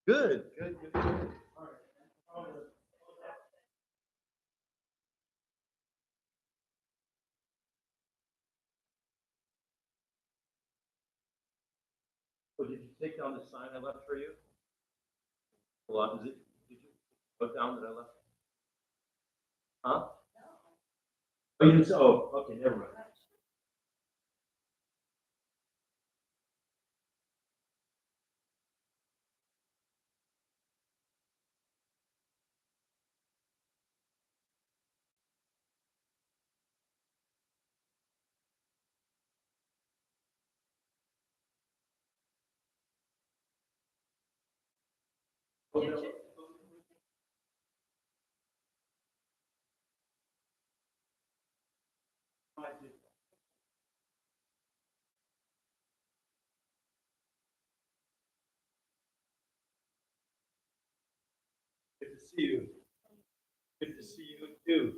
Good, good, good, good. Oh, did you take down the sign I left for you? Hold on, did you put down that I left? Huh? Oh, you didn't, oh, okay, never mind. Oh, no. Good to see you. Good to see you too.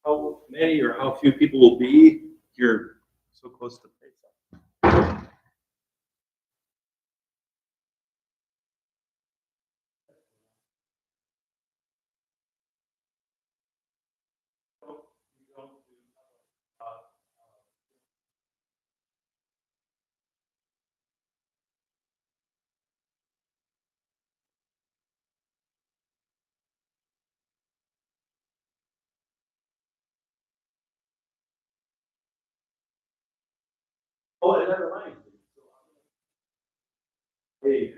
How many or how few people will be here so close to Pesach? Oh, and that reminds me. Hey,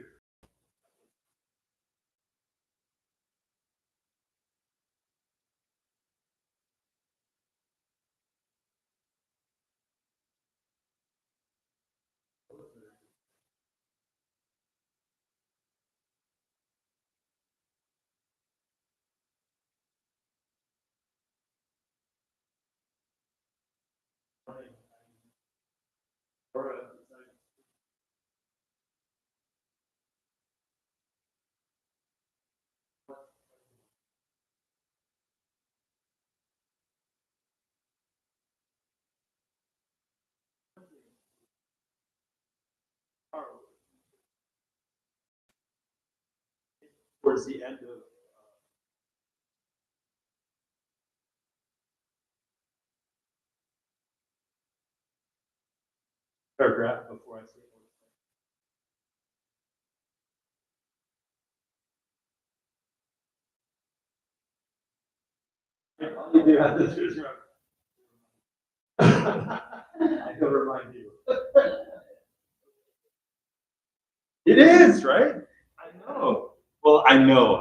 towards the end of paragraph before I say it. You have this. I will remind you. It is, right? I know. Well, I know.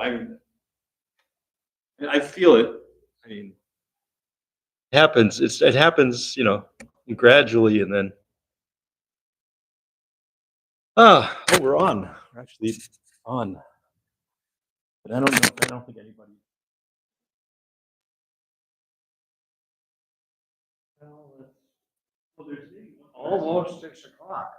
I feel it. I mean, it happens. It happens, gradually, and then we're on. We're actually on. But I don't know. I don't think anybody. Well, there's Almost 6 o'clock.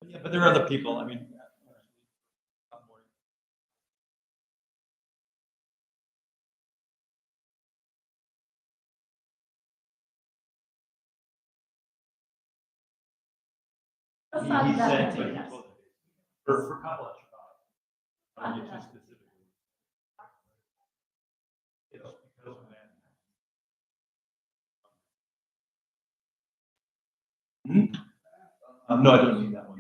Yeah, but there are other people. I mean. He said for Kabbalat Shabbat. I mean, just specifically. It's because of that. No, I don't need that one.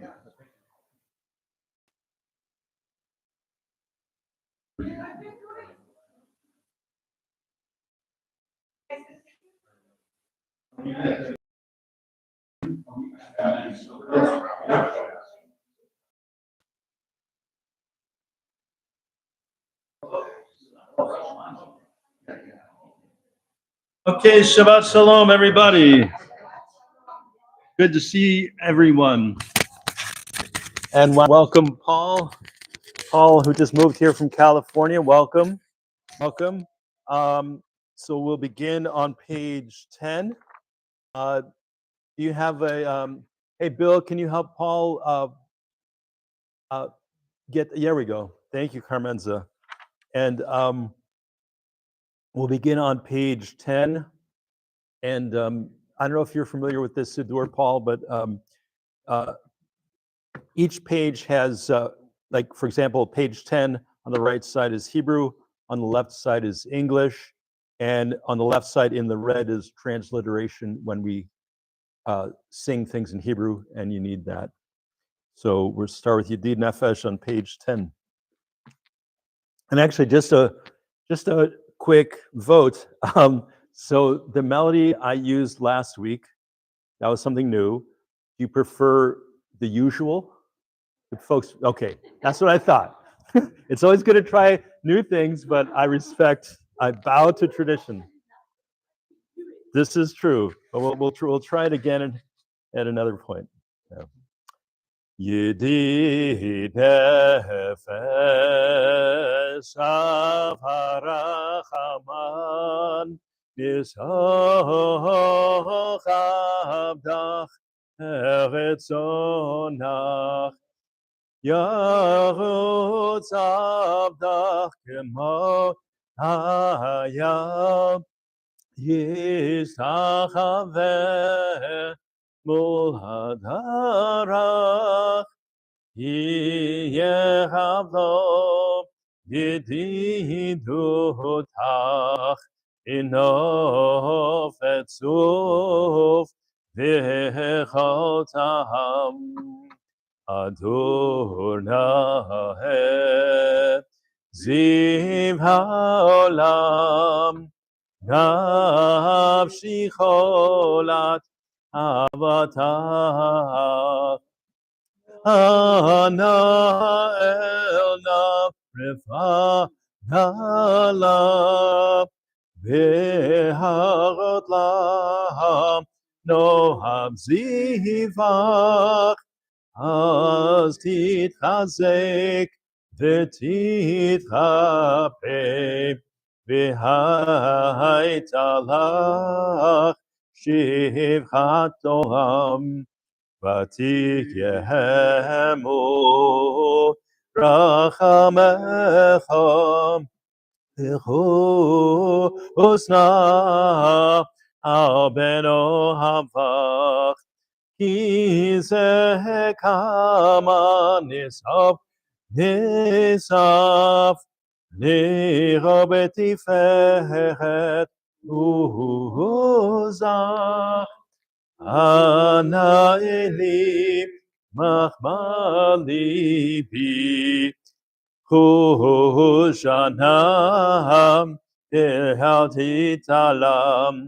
Okay, Shabbat Shalom, everybody. Good to see everyone. And welcome, Paul. Paul, who just moved here from California. Welcome. Welcome. So we'll begin on page 10. Do you have a, hey, Bill, can you help Paul there we go. Thank you, Carmenza. And we'll begin on page 10. And I don't know if you're familiar with this Siddur, Paul, but each page has, like, for example, page 10 on the right side is Hebrew, on the left side is English, and on the left side in the red is transliteration when we sing things in Hebrew, and you need that. So we'll start with Yedid Nefesh on page 10. And actually, just a quick vote. So the melody I used last week, that was something new. Do you prefer the usual? Folks, okay, that's what I thought. It's always good to try new things, but I bow to tradition. This is true, but we'll try it again at another point. Yedid nefesh avarachaman nisoch abdach eretzonach Yarutz abdach kemo hayam yisachaveh mul hadarach yehavlo yedidutach inof etzuf v'chotam Adonai Ziv haolam Nafshi cholat avatah Ana elna refa'ala Beharot laham Noham zivach אז תתחזק ותתחפה והייתה לך שבחת תוהם ותקיימו רחמך וחוסנה על בן אוהבך כי זה כמה נשאף נראה בתפארת וזך אנא אלי מחמל ליבי כל שנה אל תתעלם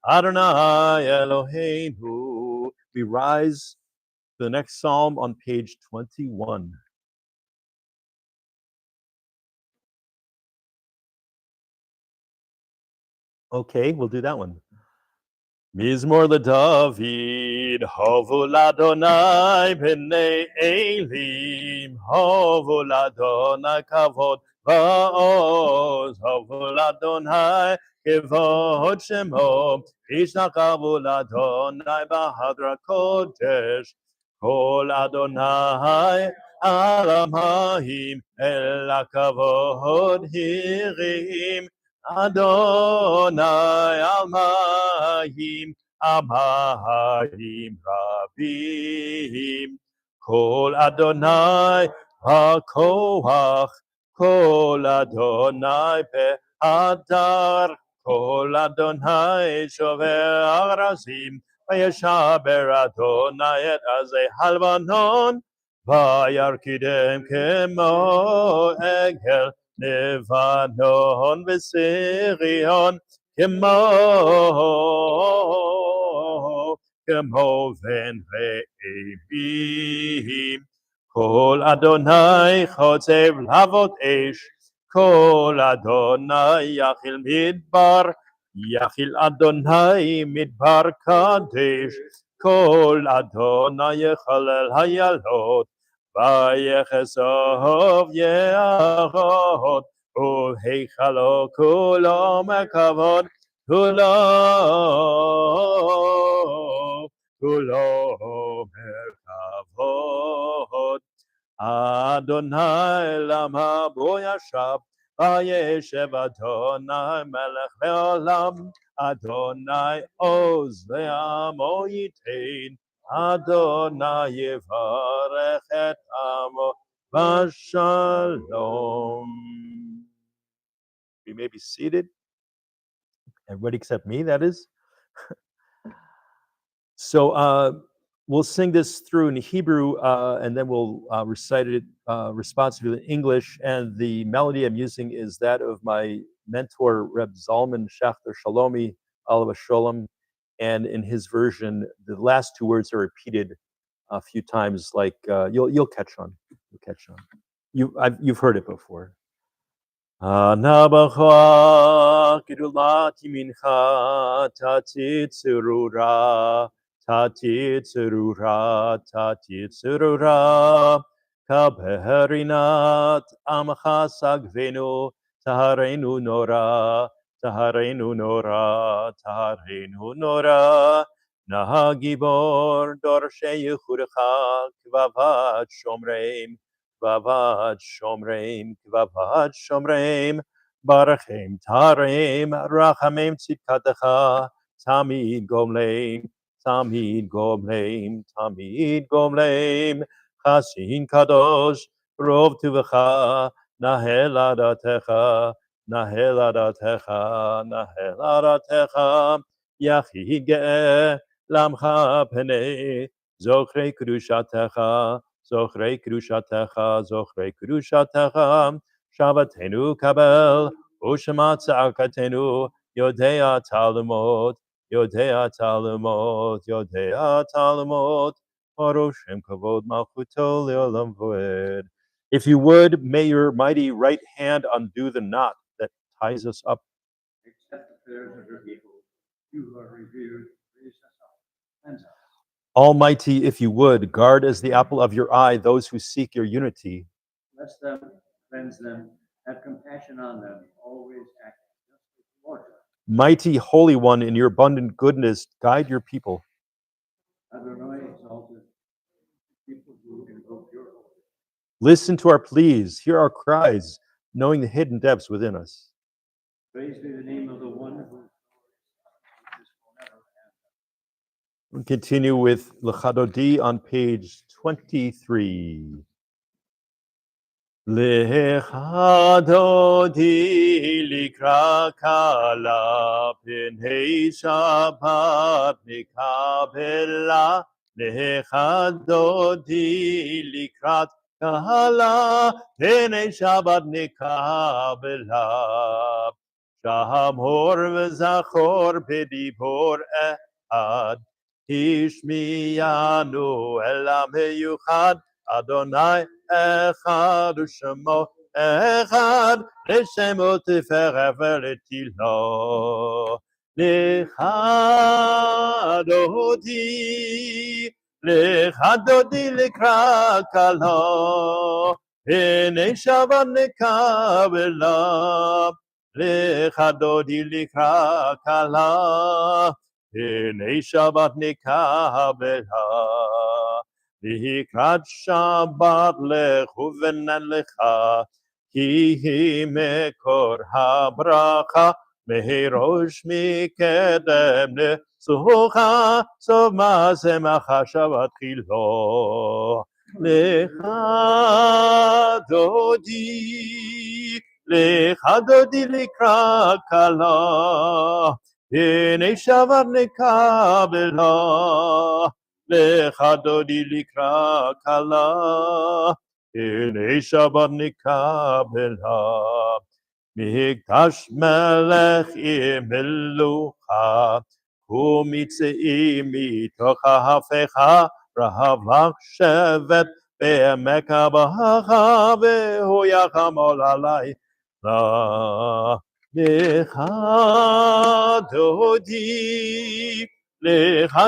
Adonai Eloheinu. We rise to the next psalm on page 21. Okay, we'll do that one. Mizmor LeDavid, Hovu l'Adonai b'nei Elim, Hovu l'Adonai kavod va'oz, Hovu l'Adonai kavod shemo, Ishnakavu l'Adonai b'hadra kodesh, Kol Adonai alamahim, El hakavod hirim, Adonai Almahim, Amahim Rabim, Kol Adonai HaKoach, Kol Adonai Behadar, Kol Adonai Shover Arazim, Vayeshaber Adonai et Azeh Halvanon, Vayarkidem Kemo Egel, Levanon v'Sirion כמו בן רעבים. כל אדוני חוצב להבות אש, כל אדוני יכיל מדבר, יכיל אדוני מדבר קדש, כל אדוני יחלל היילות, ויחשוף יערות, והיכלו כולו מכבוד, כולו מכבוד. אדוני למה בו ישב, וישב אדוני מלך לעולם, אדוני עוז לעמו ייתן, אדוני יברך את עמו בשלום. You may be seated. Everybody except me, that is. So we'll sing this through in Hebrew, and then we'll recite it responsibly in English. And the melody I'm using is that of my mentor, Reb Zalman Schachter Shalomi, Alav Sholem. And in his version, the last two words are repeated a few times. Like you'll catch on. You'll catch on. You've heard it before. Anabacha Gidulati Mincha Tati Tsurura Tati Tsurura Tati Tsurura Kabeherinat Amcha Sagvenu Taharenu Nora Taharenu Nora Taharenu Nora Nahagibor Dorshe Yehurecha Kvavat Shomreim Kvavat Shomreim, Kvavat Shomreim, Barachem Tareim, Rachamim Tzidkatecha, Tamid Gomleim, Tamid Gomleim, Tamid Gomleim, Chasin Kadosh, Rov Tuvecha, Nahel Adatecha, Nahel Adatecha, Nahel Adatecha, Yachid Ge'eh, Lamcha Penei, Zochrei Kedushatecha, Zochrei Kedushatecha, Zochrei Kedushatecha, Shabbatenu kabel, Ushema tza'akatenu, Yodea talmud, Yodea talmud, Yodea talmud, Paroshem kavod malchuto le'olam voed. If you would, may your mighty right hand undo the knot that ties us up. Accept the prayers of your people. You who are revered, raise us up. Cleanse us. Almighty, if you would, guard as the apple of your eye those who seek your unity. Bless them, cleanse them, have compassion on them, always act justly toward them. Mighty Holy One, in your abundant goodness, guide your people. Adonai exalted people who invoke your holy. Listen to our pleas, hear our cries, knowing the hidden depths within us. Praise be the name of the one who will never end. We continue with L'Chadodi on page 23. L'Chadodi likra kala p'nei Shabbat mikabela. L'Chadodi likrat kala p'nei Shabbat mikabela. שמור וזכור בדיבור אחד, השמיענו אל המיוחד, אדוני אחד ושמו אחד, לשמו תפארת ולתהילה. לך דודי לקראת כלה, הנה שבת נקבלה. לך דודי לקראת כלה, הנה שבת נקבלה. לקראת שבת לכו ונלכה, כי היא מקור הברכה, מראש מקדם נצוחה, סוף מעשה מחשבת תחילו. לך דודי לקראת כלה, הנה שבת נקבלה. לך דודי לקראת כלה, הנה שבת נקבלה. מקדש מלך עם מלוכה, ומצאים מתוך ההפכה, רהב לך שבט בעמק הבכה, והוא יחמול עלי. לך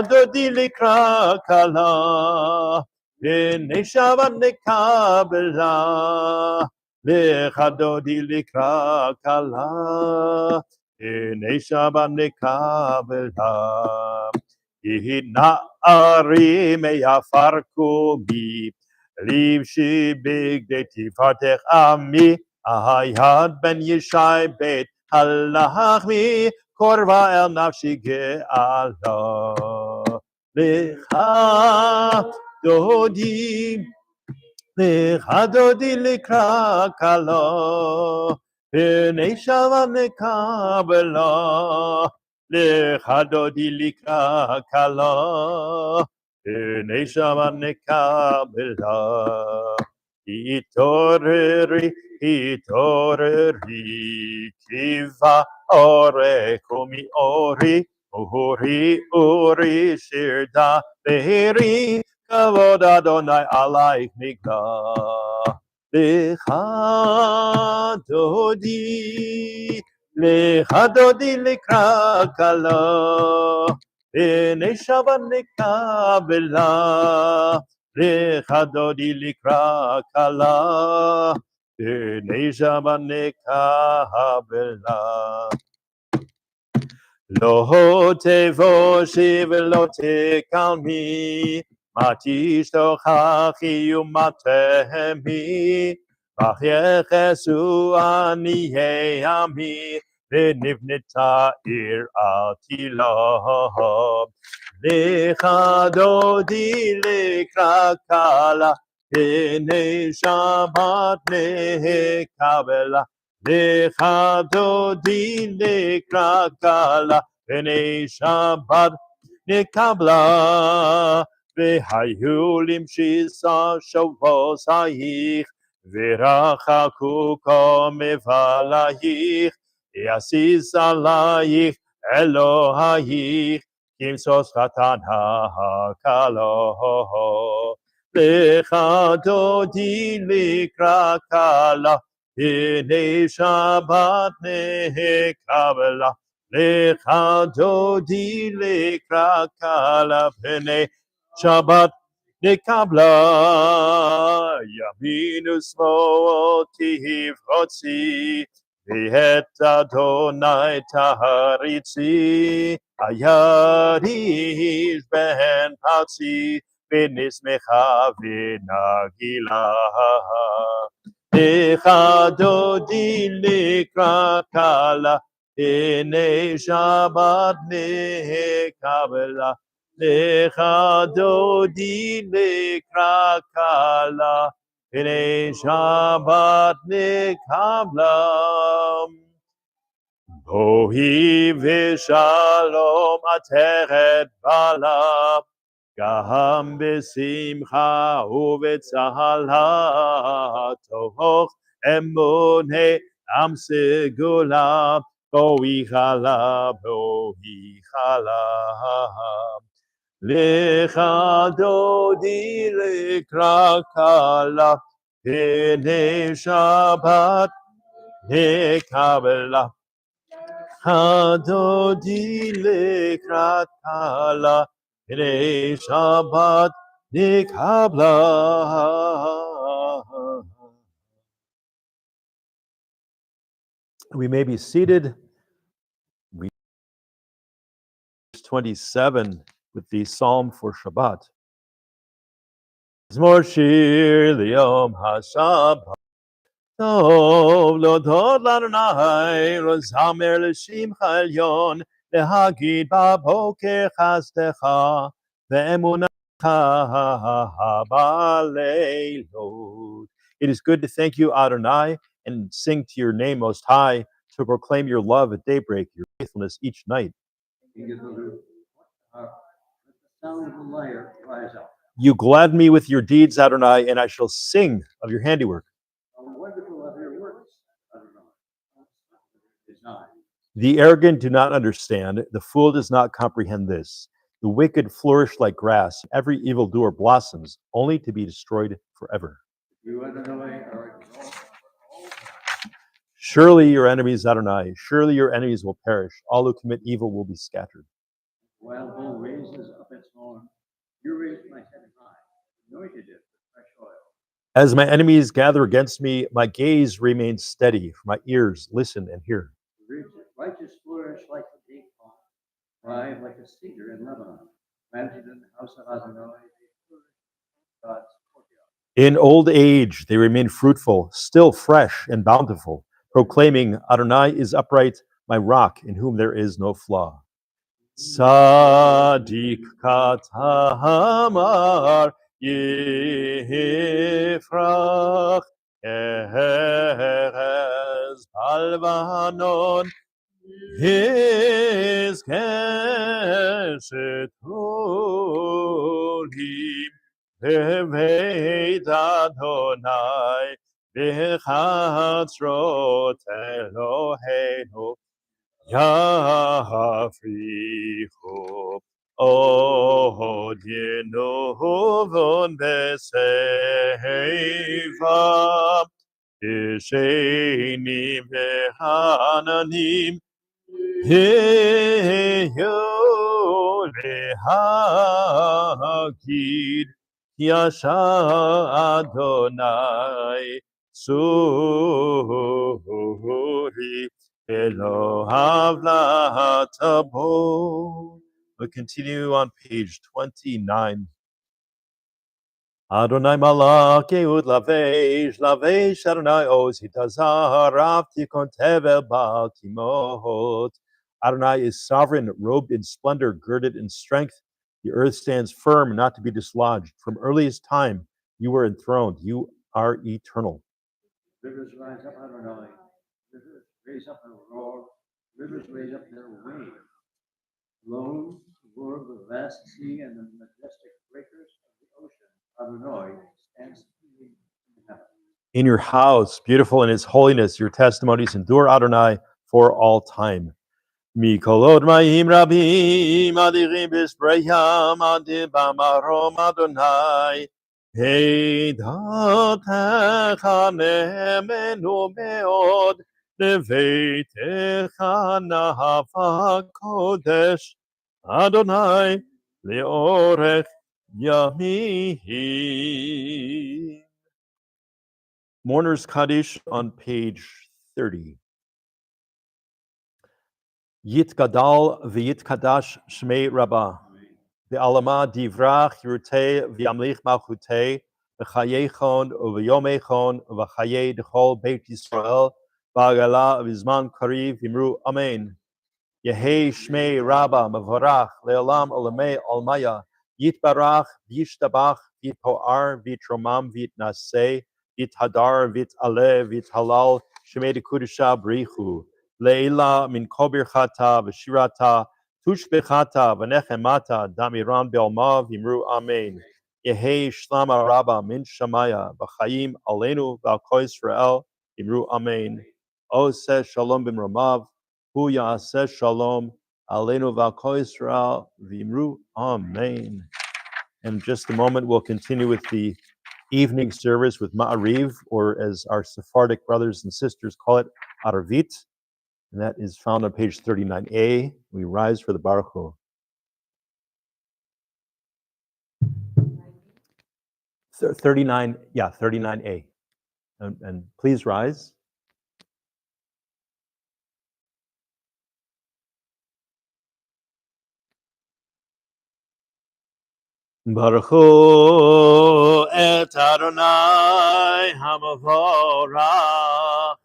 דודי לקראת כלה, הנה שבת נקבלה. לך דודי לקראת כלה, הנה שבת נקבלה. כי נערים יפרקו בי, לבשי בגדי תפארתך עמי, היד בן ישי בית הלחמי, קרבה אל נפשי גאלה. לך דודי לקראת כלה, הנה שבת נקבלה. לך דודי לקראת כלה, הנה שבת נקבלה. התעוררי, כי באורך ומאורי, אורי שיר דברי, כבוד אדוני עלייך נגלה. לך דודי לקראת כלה, הנה שבת נקבלה. לך דודי לקראת כלה, הנה שבת נקבלה. לא תבושי ולא תקלמי, מה תשתוכחי ומה תהמי, אך יחסו עניי עמי, ונבנתה עיר על תלה. לך דודי לקראת כלה, הנה שבת נקבלה. לך דודי לקראת כלה, הנה שבת נקבלה. והיו למשיסה שבועייך, ורחקו כה מבלייך, יסיס עלייך אלוהייך, כמשוש חתן הכלה. לך דודי לקראת כלה, הנה שבת נקבלה. לך דודי לקראת כלה, הנה שבת נקבלה. ימין ושמאל תפרוצי, ואת אדוני תריצי. היד איש בן פרצי, ונשמחה ונגילה. לך דודי לקראת כלה, הנה שבת נקבלה. לך דודי לקראת כלה, הנה שבת נקבלה. בואי ושלום עטרת בעלה, גם בשמחה ובצהלה, תוך אמוני עם סגולה, Bohi chala, bohi chala. Lecha dodi lekra kala, Pene Shabbat nekabla. Hadodi lekra kala, Pene Shabbat nekabla. We may be seated. 27 with the Psalm for Shabbat. Zmor shir liyom haShabbat. Tov lodod l'Adonai, rozamer l'shimcha elyon, lehagid b'boker chastecha, ve'emunacha b'leilot. It is good to thank you, Adonai, and sing to your name most high, to proclaim your love at daybreak, your faithfulness each night. Sound of the lyre rise up. You glad me with your deeds, Adonai, and I shall sing of your handiwork. How wonderful are your works, Adonai. Design. The arrogant do not understand, the fool does not comprehend this. The wicked flourish like grass, every evildoer blossoms, only to be destroyed forever. You, Adonai, are exalted. Surely your enemies, Adonai, surely your enemies will perish. All who commit evil will be scattered. While bull raises up its horn, you raised my head high, anointed it with fresh oil. As my enemies gather against me, my gaze remains steady, for my ears listen and hear. Righteous flourish like a date palm, thrive like a cedar in Lebanon, planted in the house of Adonai, they flourish in God's courtyard. In old age they remain fruitful, still fresh and bountiful, proclaiming, Adonai is upright, my rock, in whom there is no flaw. Tzadik katamar yifrach erez balvanon his keshet holim beveit Adonai b'chatzrot Eloheinu Yafricho od yenovon beseiva Ishenim vehananim heyo lehagid Yasha Adonai Suri Elohav Latabo. We'll continue on page 29. Adonai Malach Yehud Lavesh Adonai Oz Hitazar Rav Tikon Tevel Baal Timot. Adonai is sovereign, robed in splendor, girded in strength. The earth stands firm, not to be dislodged. From earliest time, you were enthroned. You are eternal. Rivers rise up, Adonai. Rivers raise up a roar. Rivers raise up their wave. Alone, the roar of the vast sea and the majestic breakers of the ocean, Adonai stands in heaven. In your house, beautiful in its holiness, your testimonies endure, Adonai, for all time. Mikolod ma'im rabim adirim b'sprayam adim b'marom Adonai. Heidatecha ne'emenu me'od leveitecha nahava kodesh Adonai le'orech yamim. Mourner's Kaddish on page 30. Yitgadal v'yitkadash shmei Rabbah. Ve'alama divrach yirutei v'yamlich malchutei v'chayechon u'v'yomechon u'v'chayei d'chol Beit Yisrael v'agala v'zman kariv v'imru amen. Yehei shmei Rabbah mavorach le'olam olamei olmaya yitbarach v'yishtabach v'yitpoar v'yitromam v'yitnaseh v'yithadar v'yit'aleh v'yithalal shmei dekudusha b'richu. Leila min kobir chata v'shirata tushbechata v'nechemata damiran be'olma v'imru amen. Yehei shlama rabba min shamaya v'chayim aleinu v'al kol Yisrael v'imru amen. Oseh shalom b'mromav hu yaseh shalom aleinu v'al kol Yisrael v'imru amen. In just a moment, we'll continue with the evening service with Ma'ariv, or as our Sephardic brothers and sisters call it, Arvit, and that is found on page 39a. We rise for the Baruch Hu. 39, yeah, 39a. And please rise. Baruch Hu et Adonai Hamavorach.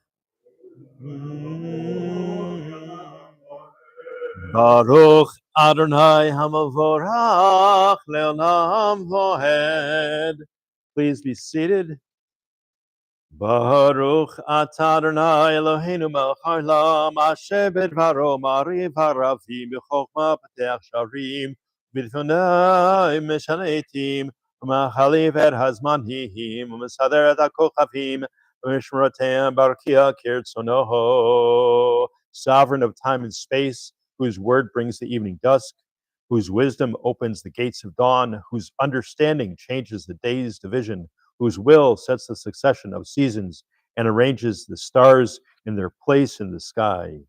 Baruch Adonai Hamavorach Leolam Vohed. Please be seated. Baruch atah Adonai Eloheinu melech haolam asher bidvaro ma'ariv haravim b'chokhmah patech sharim b'dvonai mishana etim u'machaliv et hazmanim u'mesader et hakochavim u'mishmoroteim barakia kirtzonoho. Sovereign of time and space, whose word brings the evening dusk, whose wisdom opens the gates of dawn, whose understanding changes the day's division, whose will sets the succession of seasons and arranges the stars in their place in the sky.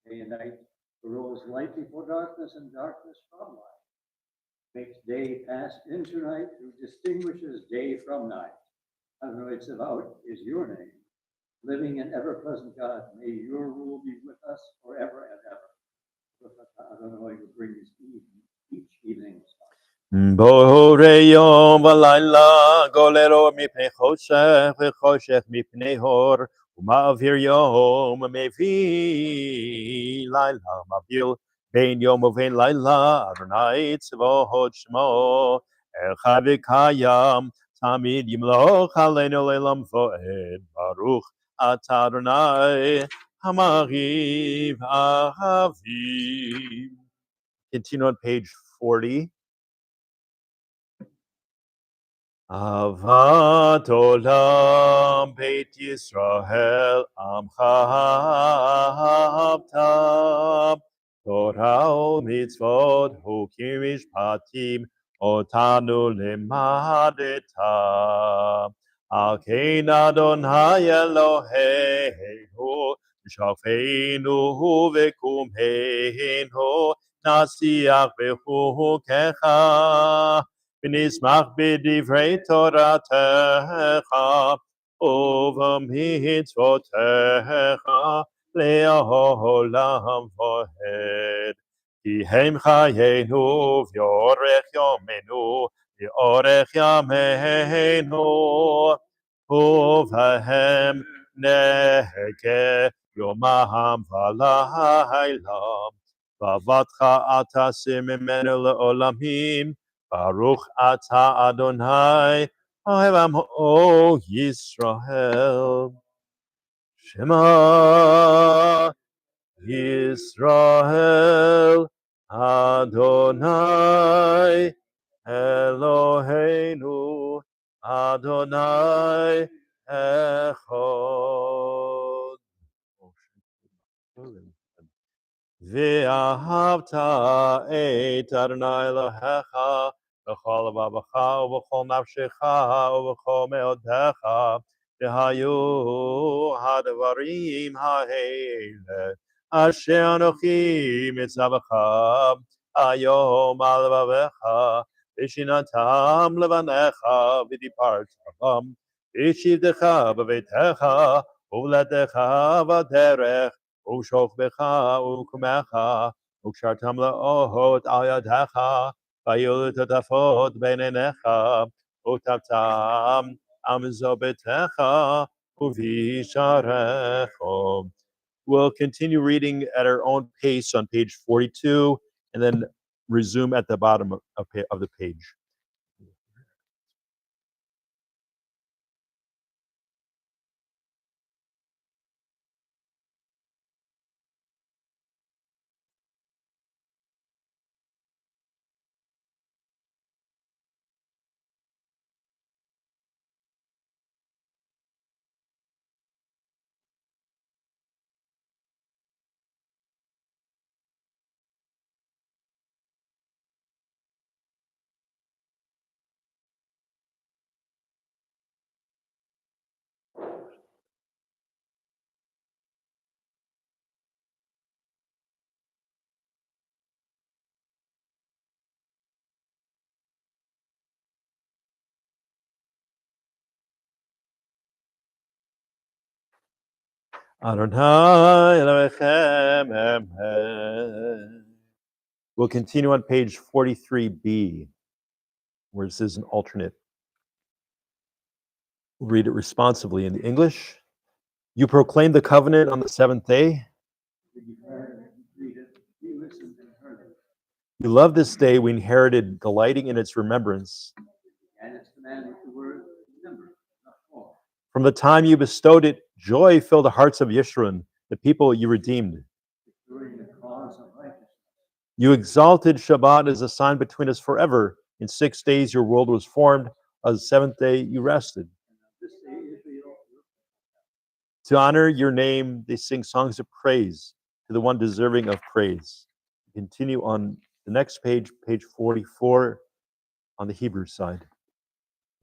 Day and night arose light before darkness and darkness from light. Makes day pass into night, who distinguishes day from night. Adonai Tzavaot is your name. Living and ever-present God, may your rule be with us forever and ever. Adonai who brings each evening star. Bore yom v'layla goler or mipnei choshech v'choshech mipnei hor u'ma'avir yom mevi layla mavdil bein yom uvein layla Adonai tzavot shmo echad v'kayam tamid yimloch aleinu le'lam vo'ed baruch atah Adonai hamariv ahavim. Continue on page 40. Avat olam Beit Yisrael Amcha Habtam Torah u'mitzvot hukim mishpatim otanu limadetam Al kein Adonai Eloheinu Shafeinu v'kumheinu Nasiach v'chukecha ונשמח בדברי תורתך ובמצוותיך לעולם ועד. כי הם חיינו ואורך יומנו ואורך ימינו ובהם נהגה יומם ולילה. ועבדך אתה שים ממנו לעולמים Baruch atah Adonai, Ohev Amo Yisrael. Shema Yisrael, Adonai Eloheinu, Adonai Echad. ואהבת את אדוני אלוהיך בכל לבבך ובכל נפשך ובכל מאודך, והיו הדברים האלה אשר אנוכי מצווך היום על לבבך, ושיננתם לבניך ודיברת בם, והשיבתך בביתך ובלעדיך בדרך ושוכבך וקומך, וקשרתם לאוהות על ידך, והיו לטוטפות בין עיניך, וכתבתם על מזוז ביתך ובשעריך. We'll continue reading at our own pace on page 42, and then resume at the bottom of the page. Adonai Elohechem Emet. We'll continue on page 43b, where it says an alternate. We'll read it responsively in the English. You proclaim the covenant on the seventh day. We declared it, we read it, we listened and heard it, You love this day we inherited, delighting in its remembrance. and its commandment the word remember, not fall. From the time you bestowed it, joy filled the hearts of Yeshurun, the people you redeemed. During the cause of righteousness. You exalted Shabbat as a sign between us forever. In 6 days your world was formed. On the seventh day you rested. And on this day Israel To honor your name, they sing songs of praise to the one deserving of praise. Continue on the next page, page 44, on the Hebrew side.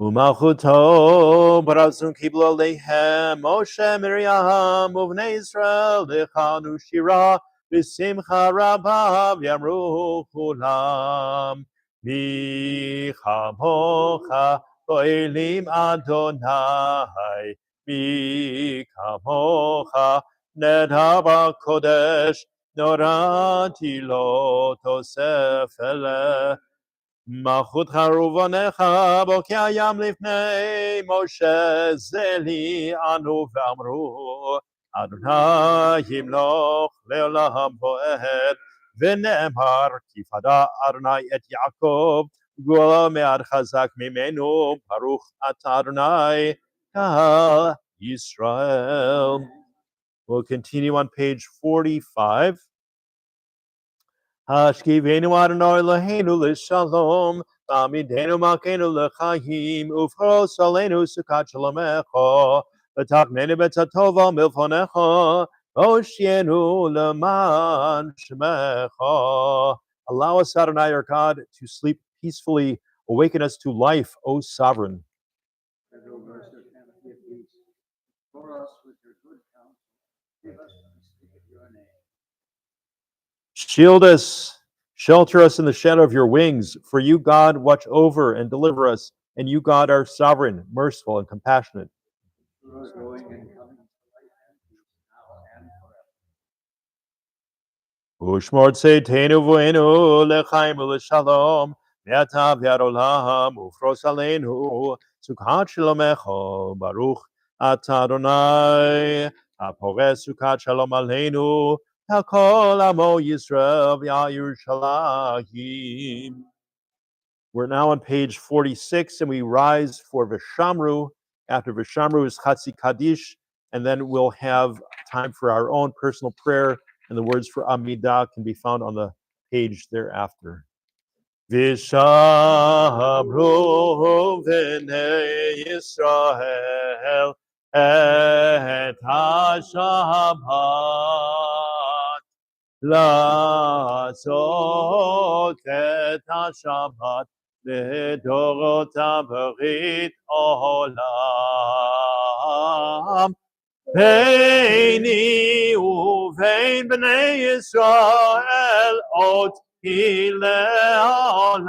Umalchuto baratzun kiblu aleihem Moshe Miriam uvnei Israel lechanu shira v'simcha rabba v'yamru kulam mi chamocha po'elim Adonai mi kamocha nedava kodesh norati lo tosef eleh Malchut Charuvanecha Boki Hayam Lifnei Moshe Zeli Anu V'amru Adonai Yimloch Leolam Poed V'ne'emar Kifada Adonai Et Yaakov Gula Me'ad Chazak Mimenu Baruch Ata Adonai Kal Yisrael. We'll continue on page 45. Hashkivenu Adonai Eloheinu l'shalom, v'amidenu malkeinu l'chaim, ufros aleinu sukat shalomecha, v'tachnenu b'tzatova milfonecha, v'oshienu l'man shemecha. Allow us, Adonai, our God, to sleep peacefully. Awaken us to life, O Sovereign. spread over us your canopy of peace. For us with your good counsel, give us the mystic of your name. Shield us, shelter us in the shadow of your wings, for you, God, watch over and deliver us, and you, God, are sovereign, merciful, and compassionate. For our going and coming to life and peace, now and forever. Ushmor tzeitenu v'enu lechaim u'leshalom, ve'ata v'yad olam, ufros aleinu, sukat shalomecha, baruch ata Adonai, hapores sukat shalom aleinu, hakol amo Yisrael v'Yerushalayim. We're now on page 46, and we rise for Vishamru. After Vishamru is Chatzi Kaddish, and then we'll have time for our own personal prayer, and the words for Amidah can be found on the page thereafter. Vishamru v'nei Yisrael et ha-Shabbat לעשות את השבת לדורותם ברית עולם. ביני ובין בני ישראל אותי לעולם.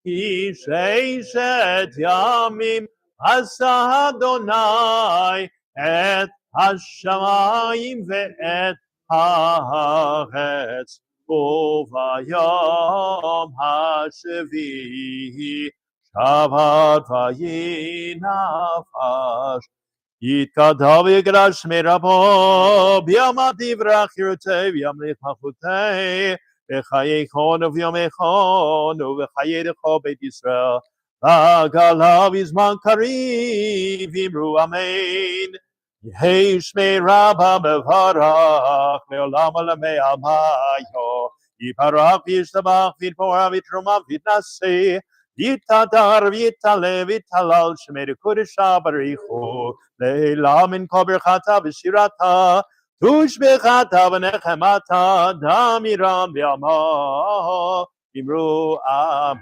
כי ששת ימים עשה אדוני את השמיים ואת הארץ, וביום השביעי שבת וינפש. יתכתב יקדש מרבו, ביום תברח ירצה, וימליך מלכותי, בחייכון וביומכון, ובחייך בית ישראל, והגלה בזמן קריב, אמרו אמן. יהי שמי רבא מברך, לעולם עולמי עלמיו, יפרח וישתבח ויתפורר ויתרומה ויתנשא, יתהדר ויתעלה ויתהלל שמי לקודשא בריחו, לעילה מן כל ברכתה ושירתה, תושבחתה ונחמתה, דמירן בעמו, אמרו אמן.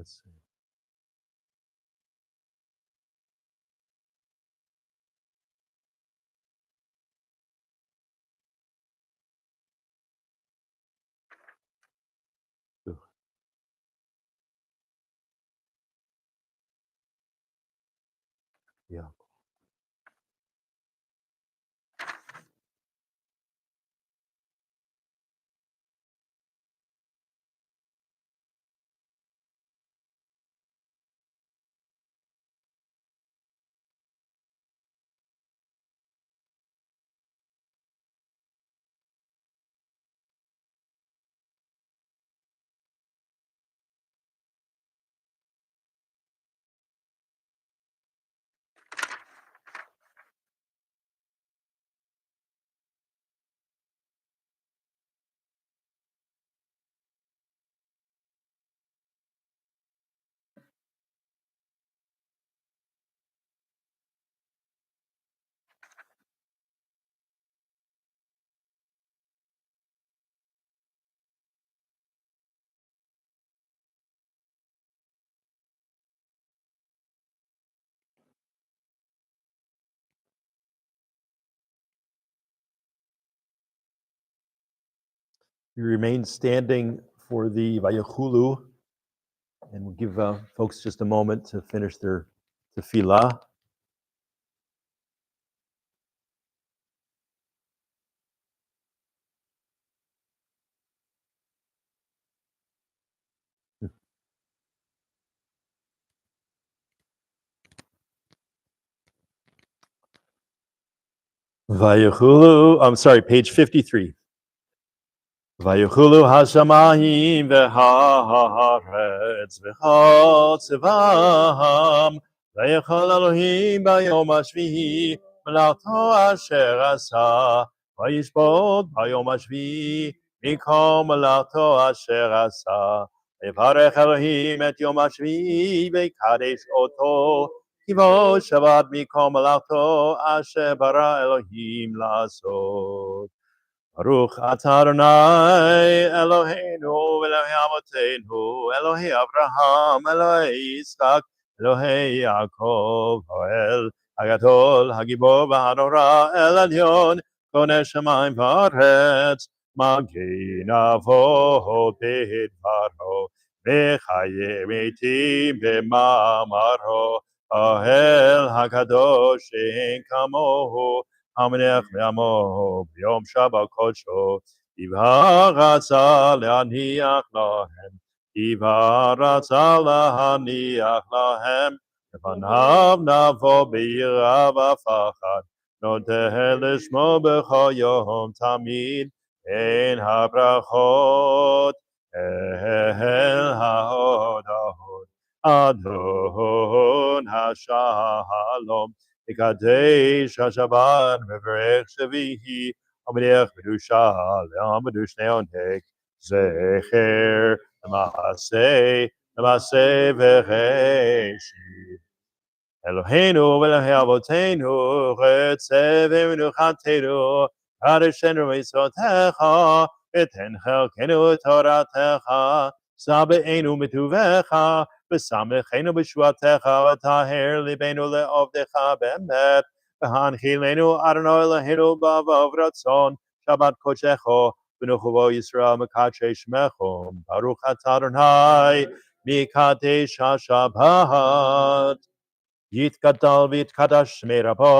Let's see. Yeah. We remain standing for the Vayachulu, and we'll give folks just a moment to finish their tefillah. Vayachulu, I'm sorry, page 53. Vayachulu hashamayim v'haaretz v'chol tzivam vayachol Elohim bayom hashvihi v'lalto asher asa vayishbod bayom hashvihi mikom v'lalto asher asa v'yivarech Elohim et yom hashvihi v'yikadesh oto kivo shabbat mikom v'lalto asher bara Elohim lasot. Baruch atah Adonai Eloheinu Elohei Avoteinu Elohei Avraham Elohei Yitzchak Elohei Yaakov Hael Hagadol Hagibor V'Hanora El Elyon Koneh Shamayim V'Aretz Magin Avot B'Dvaro V'Chaye Metim B'Mamaro Hael Hakadosh She'en Kamohu Hamelech ve'amo b'yom Shabbat kodsho Yivhar ratzah le'aniach lahem Yivhar ratzah le'aniach lahem Lefanav navo b'yira v'fachad Noteh lishmo b'chol yom tamid Ein habrachot El ha'odahot Adon ha'shalom Ikadesh Hashaban Meverech Shavihi Amadech Medusha Leamadush Neonek Zecher Namase Vereshi Eloheinu Elohei Avoteinu Chetzev Menuchatenu Kadeshenu Mitzvotecha Eten Chelkenu Toratecha Sabeinu Mituvecha V'samechenu b'shuatecha v'taher libenu le'ovdecha be'emet v'hanchilenu Adonai Eloheinu b'avav ratzon Shabbat kodechecho v'nuchuvo Yisrael mekadesh shemecho Baruch atah Adonai mikadesh haShabbat Yitgadal v'yitkadash merabo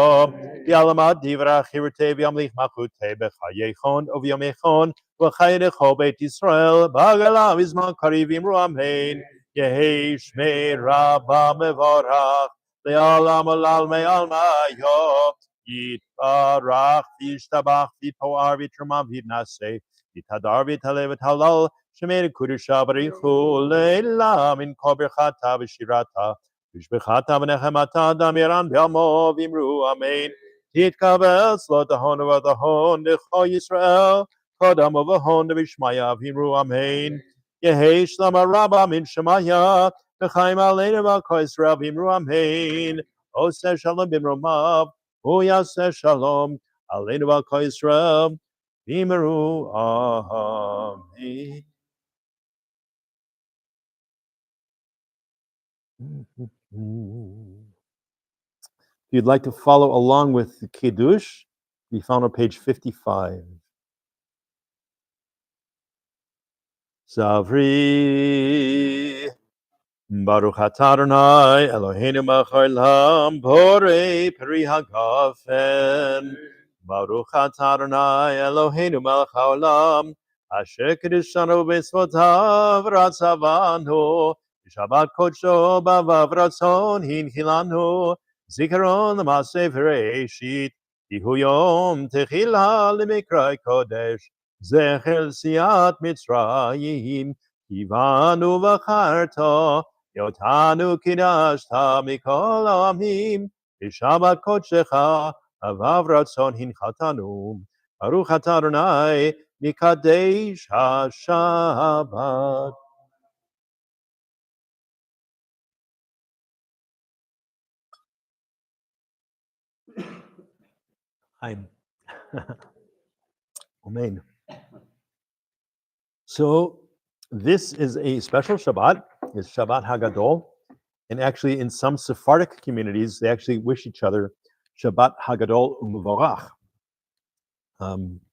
V'yalamad divrach hirte v'yamlich machute b'chayechon u'v'yamechon v'chayedecho beit Yisrael b'agala v'zman kariv imru amen Yehi shmei rabba mevorach le'alam olal me'almayo Yitbarach v'yishtabach v'yitpoar v'yitramam v'yitnaseh Yitadar v'yitaleh v'yitalal shemei kudusha b'richu le'la min kol birchata v'shirata V'shbechata v'nechemata damiran b'yamo v'imru amen. Titkavel slot the hon of the hon d'cho Yisrael kodam of the hon v'shmaya v'imru amen. Yehi shlama rabba min shemaya v'chaim aleinu v'ko Yisrael v'imru amen. Oseh shalom b'imromav uyaseh shalom aleinu v'ko Yisrael v'imru amen. If you'd like to follow along with the Kiddush, be found on page 55. Savri, Baruch atah Adonai Eloheinu melech haolam, borei peri hagafen. Baruch atah Adonai Eloheinu melech haolam, asher kiddushanu b'mitzvotav v'ratzavanu, b'shabbat kodsho b'avav ratzon hinchilanu, zikaron l'maaseh v'reishit, kihu yom techila l'mikra kodesh, zecher l'siyat Mitzrayim, kivanu v'charto, Yotanu kidashta mikol amim, b'shabbat kodshecha, avav ratzon hinchatanu. Baruch atah Adonai, mikadesh haShabbat. Amen. Amen. So this is a special Shabbat. It's Shabbat Hagadol. And actually, in some Sephardic communities, they actually wish each other Shabbat Hagadol U'Mevorach.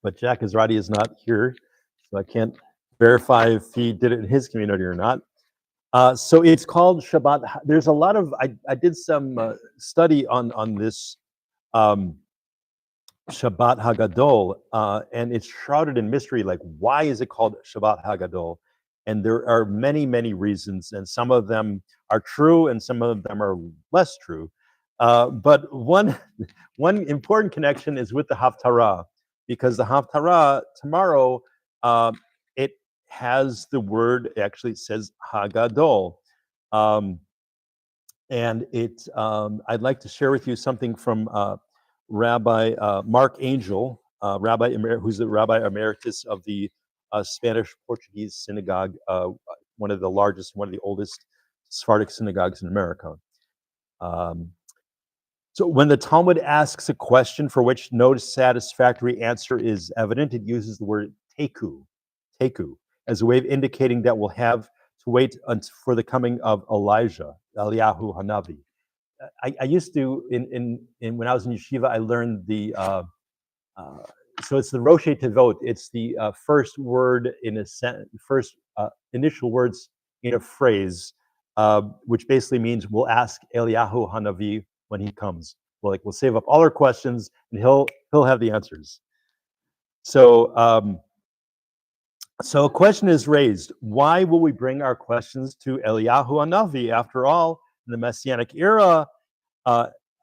But Jack Azrati is not here, so I can't verify if he did it in his community or not. So it's called Shabbat. There's a lot of, I did some study on this Shabbat Hagadol, and it's shrouded in mystery. Like, why is it called Shabbat Hagadol? And there are many, many reasons, and some of them are true, and some of them are less true. But one important connection is with the Haftarah, because the Haftarah tomorrow, it has the word, actually it says Hagadol. And I'd like to share with you something from Rabbi Mark Angel, who's the Rabbi Emeritus of the Spanish-Portuguese synagogue, one of the largest, one of the oldest Sephardic synagogues in America. So when the Talmud asks a question for which no satisfactory answer is evident, it uses the word teku, as a way of indicating that we'll have to wait for the coming of Elijah, Eliyahu Hanavi. I used to, when I was in yeshiva, I learned the, so it's the Rosh Tevot. It's the first word in a sentence, first initial words in a phrase, which basically means we'll ask Eliyahu Hanavi when he comes. We'll save up all our questions and he'll have the answers. So, so a question is raised. Why will we bring our questions to Eliyahu Hanavi? After all, in the Messianic era,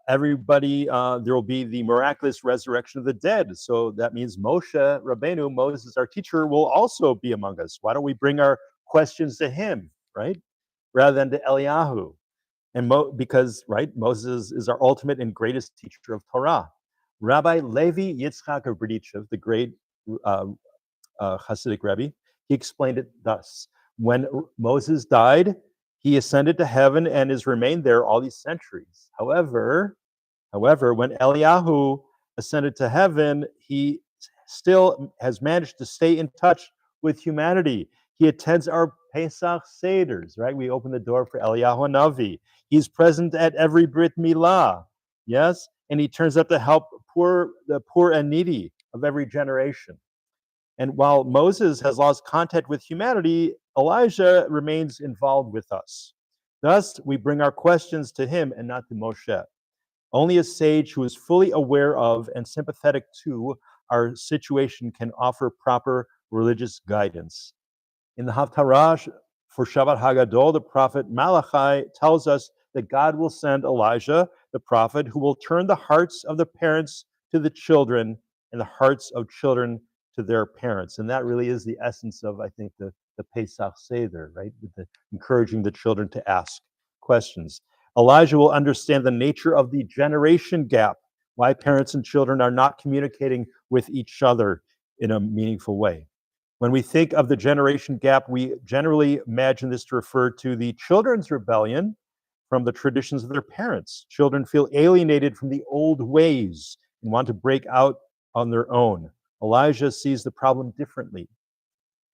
everybody, there will be the miraculous resurrection of the dead. So that means Moshe Rabbeinu, Moses, our teacher, will also be among us. Why don't we bring our questions to him, right? Rather than to Eliyahu. And because, right, Moses is our ultimate and greatest teacher of Torah. Rabbi Levi Yitzchak of Berdichev, the great Hasidic Rebbe, he explained it thus. When Moses died, he ascended to heaven and has remained there all these centuries. However, when Eliyahu ascended to heaven, he still has managed to stay in touch with humanity. He attends our Pesach Seders, right? We open the door for Eliyahu Hanavi. He's present at every Brit Milah, yes? And he turns up to help the poor and needy of every generation. And while Moses has lost contact with humanity, Elijah remains involved with us. Thus, we bring our questions to him and not to Moshe. Only a sage who is fully aware of and sympathetic to our situation can offer proper religious guidance. In the Haftarah for Shabbat Hagadol, the prophet Malachi tells us that God will send Elijah, the prophet, who will turn the hearts of the parents to the children and the hearts of children to their parents. And that really is the essence of, I think, the Pesach Seder, right? With the encouraging the children to ask questions. Elijah will understand the nature of the generation gap, why parents and children are not communicating with each other in a meaningful way. When we think of the generation gap, we generally imagine this to refer to the children's rebellion from the traditions of their parents. Children feel alienated from the old ways and want to break out on their own. Elijah sees the problem differently.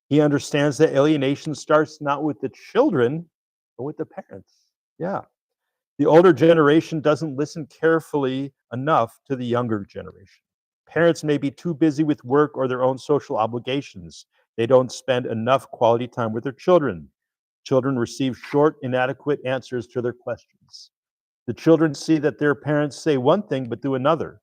He understands that alienation starts not with the children, but with the parents. Yeah. The older generation doesn't listen carefully enough to the younger generation. Parents may be too busy with work or their own social obligations. They don't spend enough quality time with their children. Children receive short, inadequate answers to their questions. The children see that their parents say one thing but do another.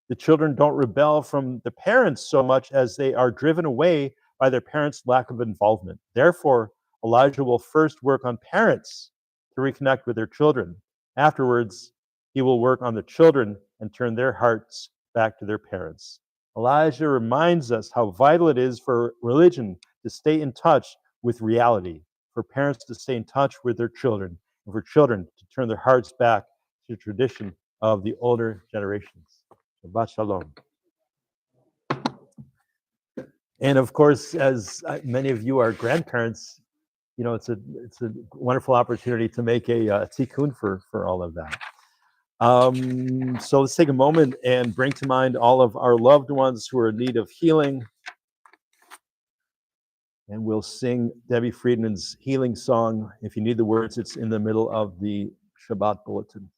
The children don't rebel from the parents so much as they are driven away by their parents' lack of involvement. Therefore, Elijah will first work on parents to reconnect with their children. Afterwards, he will work on the children and turn their hearts back to their parents. Elijah reminds us how vital it is for religion to stay in touch with reality, for parents to stay in touch with their children, and for children to turn their hearts back to the tradition of the older generations. Shabbat Shalom. And of course, as many of you are grandparents, you know, it's a wonderful opportunity to make a tikkun for all of that. So let's take a moment and bring to mind all of our loved ones who are in need of healing. And we'll sing Debbie Friedman's healing song. If you need the words, it's in the middle of the Shabbat bulletin.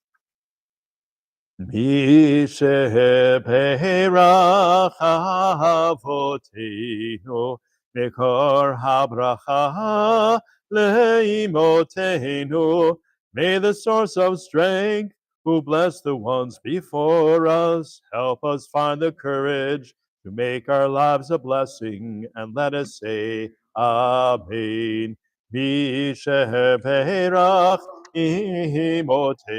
Mi sheperach avotenu mikor habracha leimotenu. May the source of strength, who bless the ones before us, help us find the courage to make our lives a blessing, and let us say Amen. Mi sheperach imotenu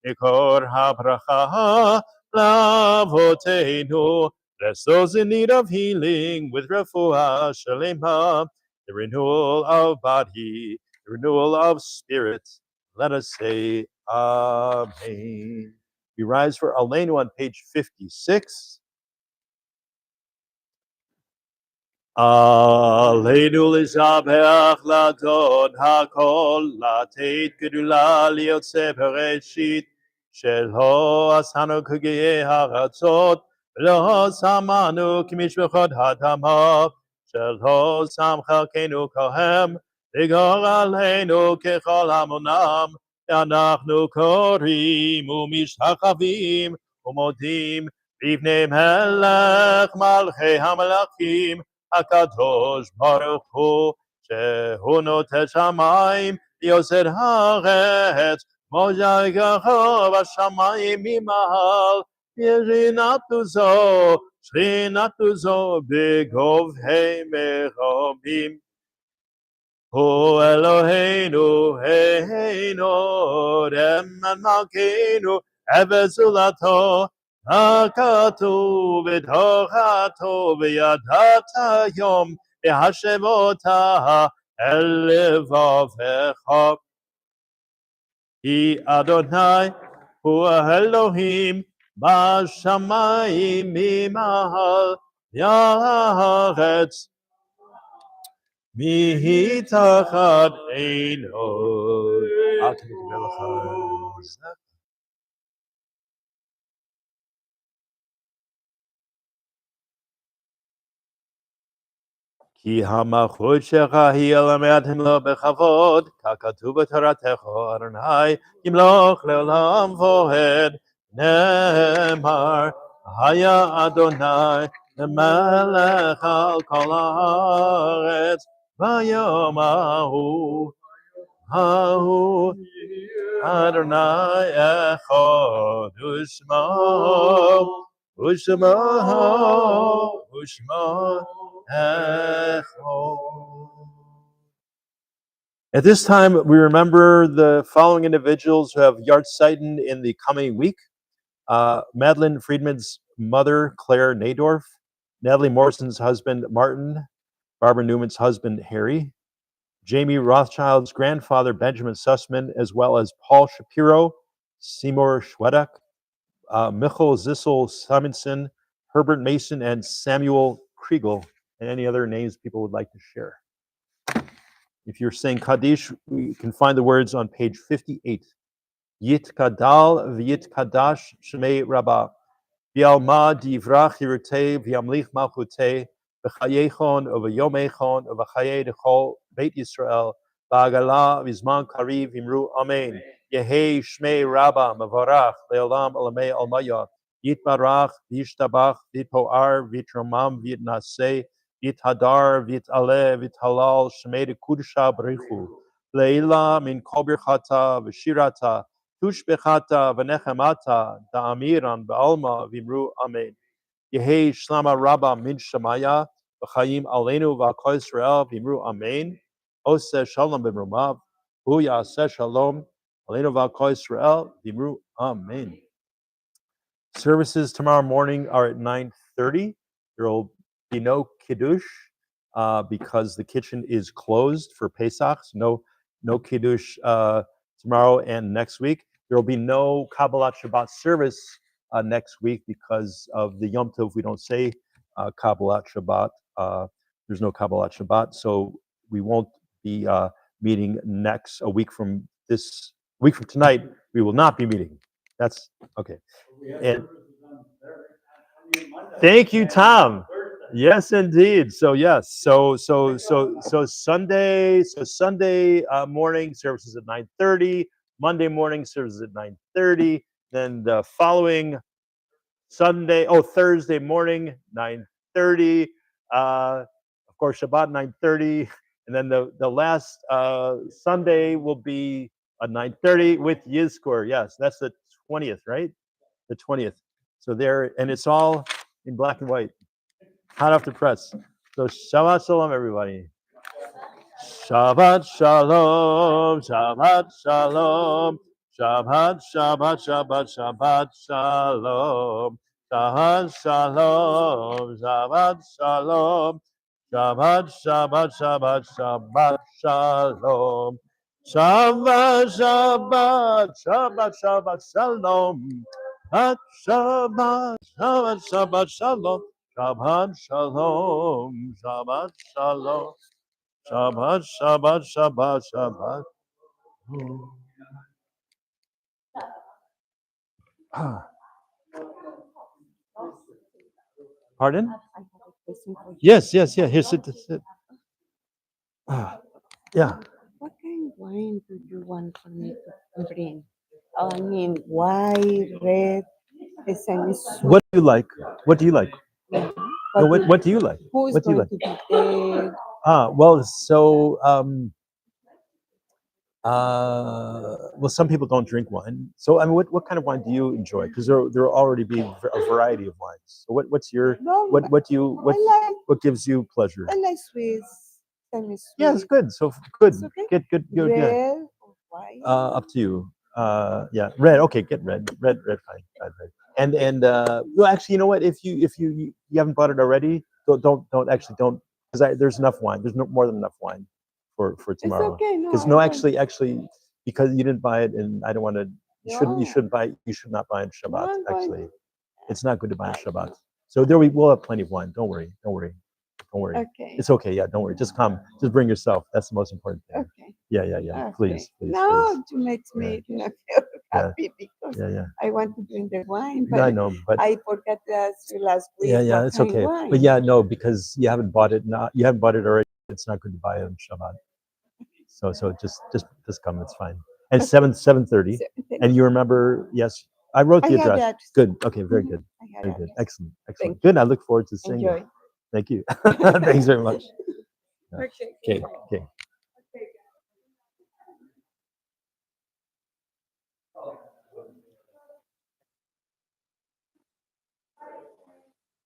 Mikor habracha lavotenu. Bless those in need of healing with refuah shalema, the renewal of body, the renewal of spirit. Let us say Amen. We rise for Aleinu on page 56. Aleinu l'shabach l'adon hakol, לתת גדולה ליוצא בראשית, שלא עשנו כגאי הארצות, ולא שמנו כמשפחות האדמה, שלא שם חלקנו כהם, וגורלנו ככל המונם, ואנחנו קוראים ומשתחווים ומודים בפני מלך מלכי המלכים, הקדוש ברוך הוא, שהוא נוטה שמיים ויוסד הארץ, מוז'גחו בשמיים ממעל, שכינתו זו בגובהי מרומים. הוא אלוהינו, אינו רמן מלכנו, עבד זולתו, הכתוב בתורתו, וידעת היום להשב אותה אל לבבך. כי אדוני הוא האלוהים בשמיים ממעל והארץ מתחת עינו. אל תקבל לך. כי המלכות שלך היא למדתם לו בכבוד, ככתוב בתורתך, אדוני, ימלוך לעולם ועד. נאמר, היה אדוני למלך על כל הארץ, ביום ההוא, אדוני אחד ושמו At this time, we remember the following individuals who have Yahrzeit in the coming week. Madeline Friedman's mother, Claire Nadorf, Natalie Morrison's husband, Martin, Barbara Newman's husband, Harry, Jamie Rothschild's grandfather, Benjamin Sussman, as well as Paul Shapiro, Seymour Schwedak, Michael Zissel Simonson, Herbert Mason, and Samuel Kriegel, and any other names people would like to share. If you're saying Kaddish, you can find the words on page 58. Yitkadal v'yitkadash shmei Rabbah, v'alma divrach yirutei v'yamlich malchutei, v'chayechon v'yomechon v'chayei dechol Beit Yisrael, Ba'agala v'zman kariv imru amen. Yehei shmei rabba mavarach le'olam olamei almaya. Yitbarach v'yishtabach v'po'ar v'yitramam v'yitnaseh v'yithadar v'yit'aleh v'yithalal shmei dekudusha b'richu. Leila min kol birchata v'shirata tushbechata v'nechemata da'amiran ba'alma v'imru amen. Yehei shlama rabba min shamaya v'chayim aleinu v'akol Yisrael v'imru amen. Oseh shalom b'mrumav hu ya'aseh shalom aleinu v'akol Yisrael v'imru amen. Services tomorrow morning are at 9:30. There will be no kiddush because the kitchen is closed for Pesach. So no kiddush tomorrow and next week. There will be no Kabbalat Shabbat service next week because of the Yom Tov. We don't say Kabbalat Shabbat. There's no Kabbalat Shabbat, so we won't be meeting a week from tonight. We will not be meeting. That's okay. And thank you, Tom. Yes, indeed. So yes, so Sunday morning services at 9:30. Monday morning services at 9:30. Then the following Thursday morning 9:30. Of course, Shabbat 9:30, and then the last Sunday will be at 9:30 with Yizkor. Yes, that's the 20th, right? The 20th. So there, and it's all in black and white, hot off the press. So Shabbat Shalom, everybody. Shabbat Shalom, Shabbat Shalom, Shabbat Shabbat Shabbat Shabbat Shalom, Shabbat Shalom, Shabbat Shalom, Shabbat Shabbat Shabbat Shabbat Shalom, Shabbat Shabbat Shabbat Shabbat Shalom, Shabbat Shabbat Shabbat Shabbat Shalom, Shabbat Shalom, Shabbat Shalom. Shabbat, Shabbat, Shabbat, Shabbat. Pardon? Yes. Here, sit. Yeah. What kind of wine do you want for me to bring? I mean, white, red, the same is sweet. What do you like? What do you like? Yeah. No, what do you like? Who is What do you going like? to be there? Well, so some people don't drink wine. So I mean, what kind of wine do you enjoy? Because there will already be a variety of wines. So what's your No, what gives you pleasure? I like sweets. Semi sweet. Yeah, it's good. So good. It's okay. Good. Red Yeah. or white? Up to you. Yeah, red. Okay, get red. Red, fine. Red. And well, actually, you know what? If you haven't bought it already, don't because there's enough wine. There's no more than enough wine for tomorrow. It's okay. No, Because I no, don't. actually, because you didn't buy it, and I don't want to. You shouldn't buy. You should not buy on Shabbat. No, I'm going Actually, it's not good to buy on Shabbat. So we'll have plenty of wine. Don't worry. Okay. It's okay. Yeah, don't worry. Just come. Just bring yourself. That's the most important thing. Okay. Yeah. Okay. Please. No, to make me feel happy because Yeah. I want to drink the wine, Yeah, I but know, but I forgot to ask you last week. yeah, what it's kind okay. wine. But yeah, no, because you haven't bought it. You haven't bought it already. It's not good to buy it on Shabbat. So just come. It's fine. And Okay. 7:30. And you remember? Yes, I wrote I the have address. that. Good. Okay. Very Mhm. good. I had Very that. good. Excellent. Thank Good. I look forward to seeing Enjoy. it. Thank you. Thanks very much. Okay. Okay.